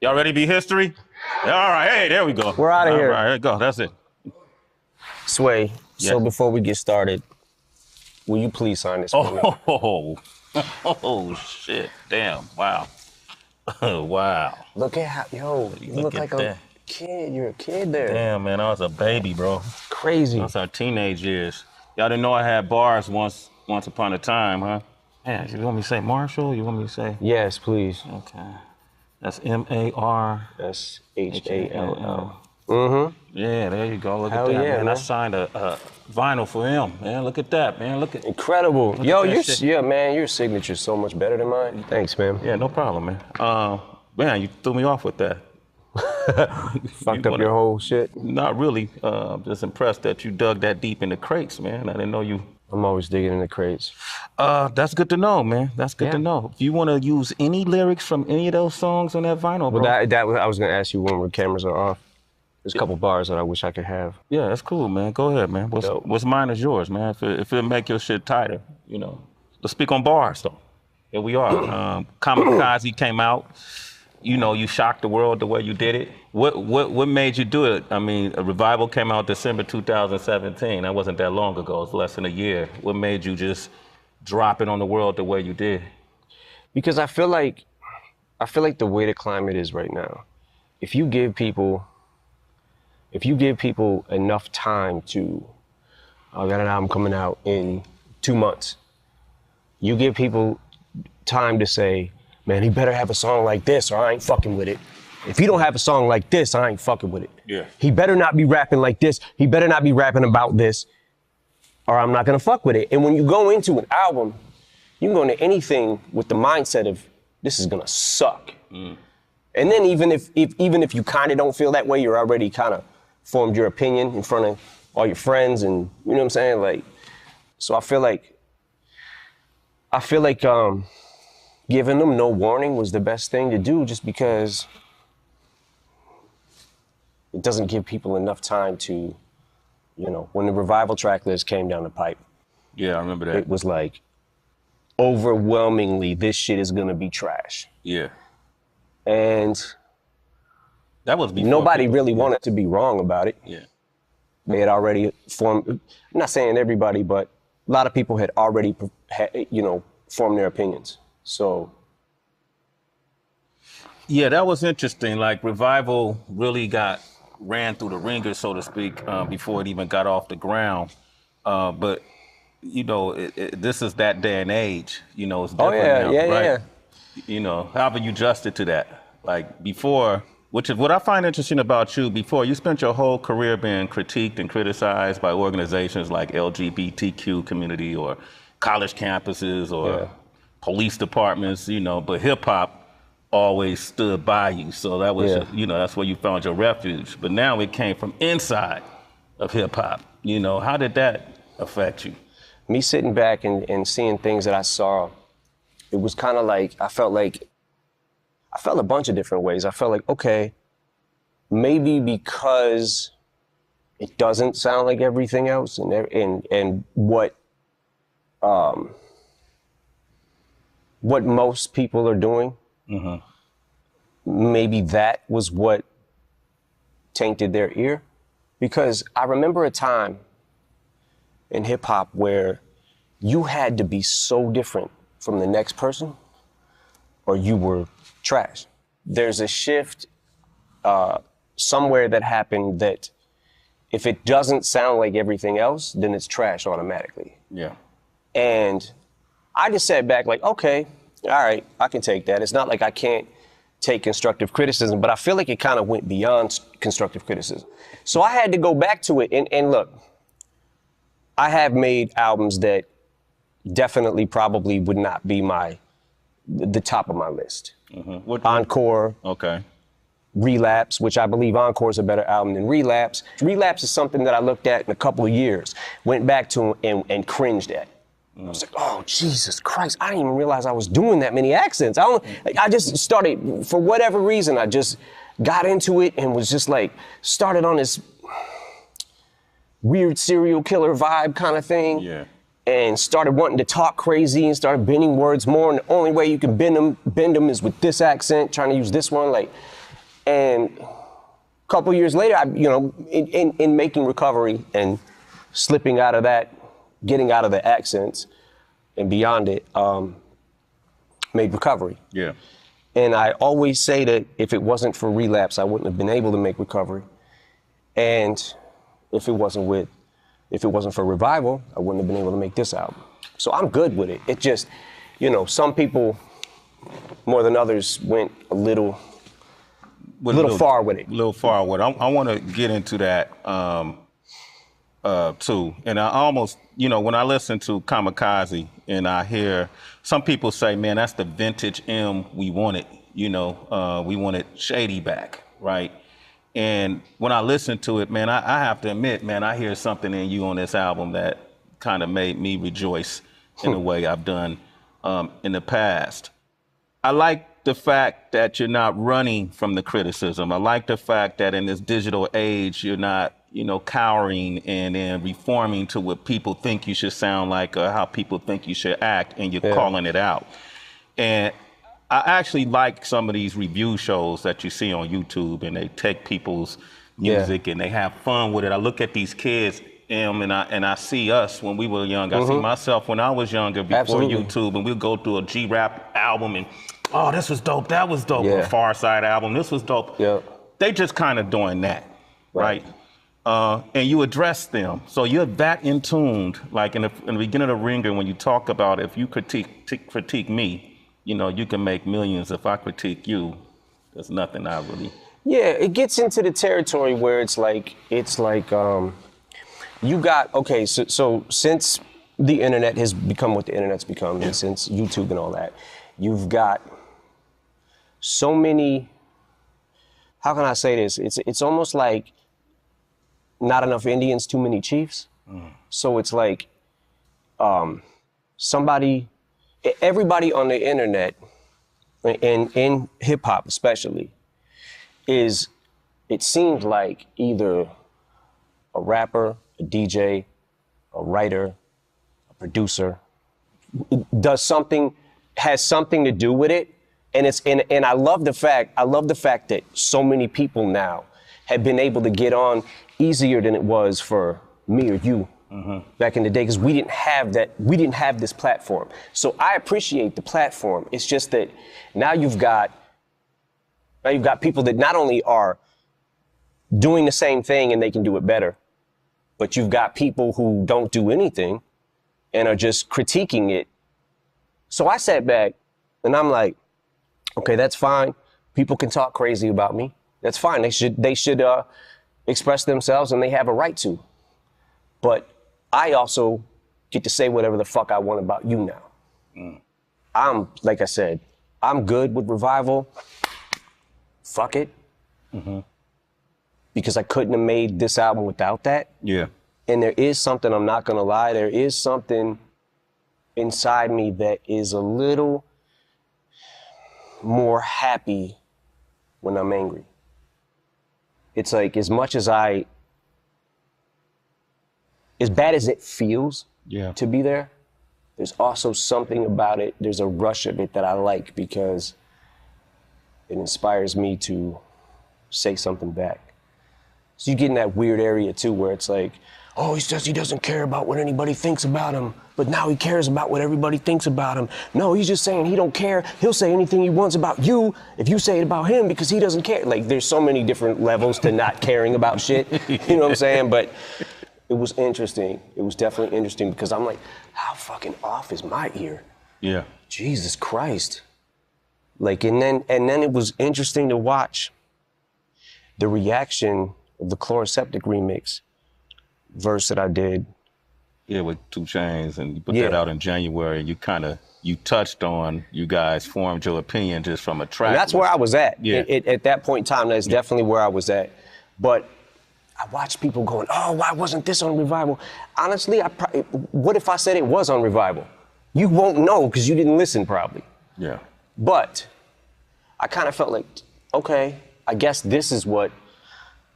Y'all ready to be history? All right, hey, there we go. We're out of here. All right, there you go, that's it. Sway, Yeah. so before we get started, will you please sign this for me? Oh, shit, damn, wow. Wow. Look at how, yo, you look like a kid. You're a kid there. Damn, man, I was a baby, bro. Crazy. That's our teenage years. Y'all didn't know I had bars once upon a time, huh? Man, you want me to say Marshall? You want me to say? Yes, please. Okay. That's M-A-R. That's H-A-L-L. Yeah, there you go. Look Hell at that, yeah, man. man. I signed a vinyl for him, man. Look at that, man. Look at. Incredible. Look Yo, at that shit. man, your signature's so much better than mine. Thanks, man. Yeah, no problem, man. Man, you threw me off with that. Fucked up your whole shit? Not really. Just impressed that you dug that deep in the crates, man. I didn't know you. I'm always digging in the crates. That's good to know, man. That's good to know. If you want to use any lyrics from any of those songs on that vinyl, bro. Well, I was gonna ask you when the cameras are off. There's a couple bars that I wish I could have. Yeah, that's cool, man. Go ahead, man. What's mine is yours, man. If it make your shit tighter, you know. Let's speak on bars, though. Here we are. Kamikaze came out. You know, you shocked the world the way you did it. What made you do it? I mean, a Revival came out December 2017. That wasn't that long ago. It was less than a year. What made you just drop it on the world the way you did? Because I feel like the way the climate is right now, if you give people enough time to, I got an album coming out in 2 months. You give people time to say, man, he better have a song like this or I ain't fucking with it. If he don't have a song like this, I ain't fucking with it. Yeah. He better not be rapping like this. He better not be rapping about this or I'm not gonna fuck with it. And when you go into an album, you can go into anything with the mindset of this is gonna suck. And then even if you kind of don't feel that way, you're already kind of formed your opinion in front of all your friends and you know what I'm saying? Like, so I feel like giving them no warning was the best thing to do just because it doesn't give people enough time to, you know, when the Revival track list came down the pipe. Yeah, I remember that. It was like, overwhelmingly, this shit is gonna be trash. Yeah. And that was before nobody really wanted to be wrong about it. Yeah. They had already formed, I'm not saying everybody, but a lot of people had already, you know, formed their opinions. So. Yeah, that was interesting. Like Revival really ran through the ringer, so to speak, before it even got off the ground. But, you know, this is that day and age. You know, it's different now, right? Yeah. You know, how have you adjusted to that? Like before, which is what I find interesting about you, before you spent your whole career being critiqued and criticized by organizations like LGBTQ community or college campuses or police departments, you know, but hip hop always stood by you. So that was, you know, that's where you found your refuge. But now it came from inside of hip hop. You know, how did that affect you? Me sitting back and seeing things that I saw, it was kind of like, I felt a bunch of different ways. I felt like, okay, maybe because it doesn't sound like everything else and what most people are doing, maybe that was what tainted their ear. Because I remember a time in hip hop where you had to be so different from the next person or you were trash. There's a shift somewhere that happened that if it doesn't sound like everything else, then it's trash automatically. Yeah. And I just sat back like, okay, all right, I can take that. It's not like I can't take constructive criticism, but I feel like it kind of went beyond constructive criticism. So I had to go back to it and look, I have made albums that definitely probably would not be the top of my list. Encore. Okay. Relapse, which I believe Encore is a better album than Relapse. Relapse is something that I looked at in a couple of years, went back to and cringed at. I was like, oh, Jesus Christ, I didn't even realize I was doing that many accents. I just started, for whatever reason, I just got into it and was just like, started on this weird serial killer vibe kind of thing. Yeah. And started wanting to talk crazy and started bending words more. And the only way you can bend them is with this accent, trying to use this one. Like, And a couple years later, in making recovery and slipping out of that, getting out of the accents and beyond it, made recovery. Yeah. And I always say that if it wasn't for relapse, I wouldn't have been able to make recovery. And if it wasn't for revival, I wouldn't have been able to make this album. So I'm good with it. It just, some people more than others went a little far with it. A little far with it. I want to get into that too. And I almost, when I listen to Kamikaze and I hear some people say, man, that's the vintage M we wanted. We wanted Shady back, right? And when I listen to it, man, I have to admit, man, I hear something in you on this album that kind of made me rejoice in a way I've done in the past. I like the fact that you're not running from the criticism. I like the fact that in this digital age, you're not, cowering and then reforming to what people think you should sound like or how people think you should act, and you're calling it out. And I actually like some of these review shows that you see on YouTube, and they take people's music and they have fun with it. I look at these kids, and I see us when we were young. I see myself when I was younger before YouTube, and we'll go through a G-Rap album and, oh, this was dope, that was dope. A Far Side album, this was dope. Yeah. They just kind of doing that, right? And you address them. So you're that in tuned, like in the beginning of the Ringer, when you talk about if you critique me, you can make millions. If I critique you, there's nothing I really. Yeah, it gets into the territory where it's like you got, okay, so since the internet has become what the internet's become, and since YouTube and all that, you've got so many, how can I say this? It's almost like not enough Indians, too many chiefs. So it's like everybody on the internet, and in hip hop especially, it seems like either a rapper, a DJ, a writer, a producer, has something to do with it. And I love the fact that so many people now have been able to get on easier than it was for me or you back in the day, because we didn't have this platform. So I appreciate the platform. It's just that now you've got people that not only are doing the same thing and they can do it better, but you've got people who don't do anything and are just critiquing it. So I sat back and I'm like, okay, that's fine. People can talk crazy about me. That's fine. They should express themselves, and they have a right to. But I also get to say whatever the fuck I want about you now. Like I said, I'm good with revival. Fuck it. Because I couldn't have made this album without that. Yeah. And there is something, I'm not gonna lie, there is something inside me that is a little more happy when I'm angry. It's like, as bad as it feels to be there, there's also something about it, there's a rush of it that I like, because it inspires me to say something back. So you get in that weird area too, where it's like, oh, he says he doesn't care about what anybody thinks about him, but now he cares about what everybody thinks about him. No, he's just saying he don't care. He'll say anything he wants about you if you say it about him, because he doesn't care. Like, there's so many different levels to not caring about shit. You know what I'm saying? But it was interesting. It was definitely interesting, because I'm like, how fucking off is my ear? Yeah. Jesus Christ. Like, and then it was interesting to watch the reaction of the Chloroseptic remix verse that I did. Yeah, with 2 Chainz, and you put that out in January, and you touched on, you guys formed your opinion just from a track. And that's where I was at. Yeah. At that point in time, that's definitely where I was at. But I watched people going, oh, why wasn't this on Revival? Honestly, what if I said it was on Revival? You won't know, because you didn't listen probably. Yeah. But I kind of felt like, okay, I guess this is what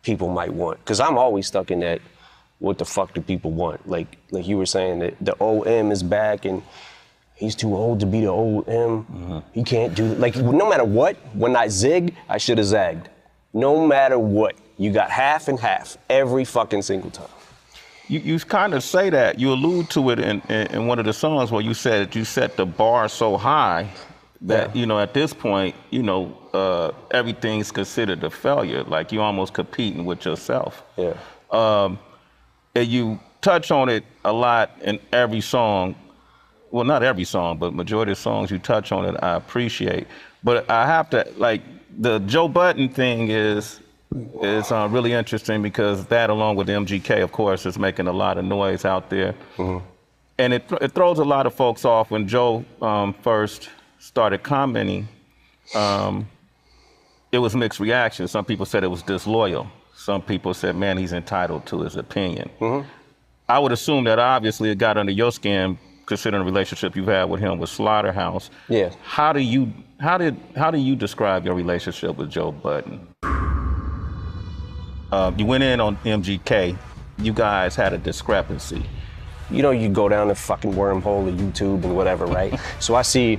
people might want. Because I'm always stuck in that, what the fuck do people want? Like you were saying, that the old M is back and he's too old to be the old M. He can't do, like, no matter what, when I zigged, I should have zagged. No matter what, you got half and half every fucking single time. You kind of say that, you allude to it in one of the songs where you said that you set the bar so high that, you know, at this point, you know, everything's considered a failure, like you're almost competing with yourself. Yeah. And you touch on it a lot in every song. Well, not every song, but majority of songs you touch on it, I appreciate. But I have to, like, the Joe Budden thing is really interesting because that, along with MGK, of course, is making a lot of noise out there. Mm-hmm. And it throws a lot of folks off. When Joe first started commenting, it was mixed reactions. Some people said it was disloyal. Some people said, man, he's entitled to his opinion. Mm-hmm. I would assume that obviously it got under your skin, considering the relationship you've had with him with Slaughterhouse. Yeah. How do you describe your relationship with Joe Budden? You went in on MGK. You guys had a discrepancy. You know, you go down the fucking wormhole of YouTube and whatever, right? So I see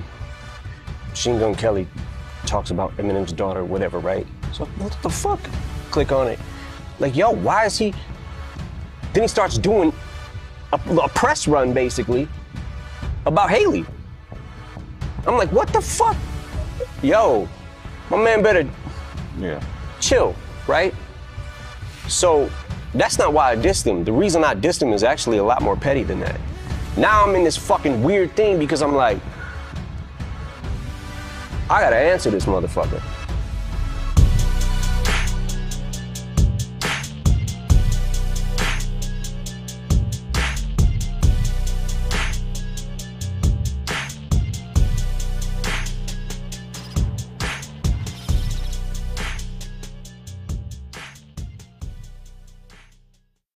Machine Gun Kelly talks about Eminem's daughter, whatever, right? So what the fuck? Click on it. Like, yo, why is he? Then he starts doing a press run, basically, about Haley. I'm like, what the fuck? Yo, my man better chill, right? So that's not why I dissed him. The reason I dissed him is actually a lot more petty than that. Now I'm in this fucking weird thing because I'm like, I gotta answer this motherfucker.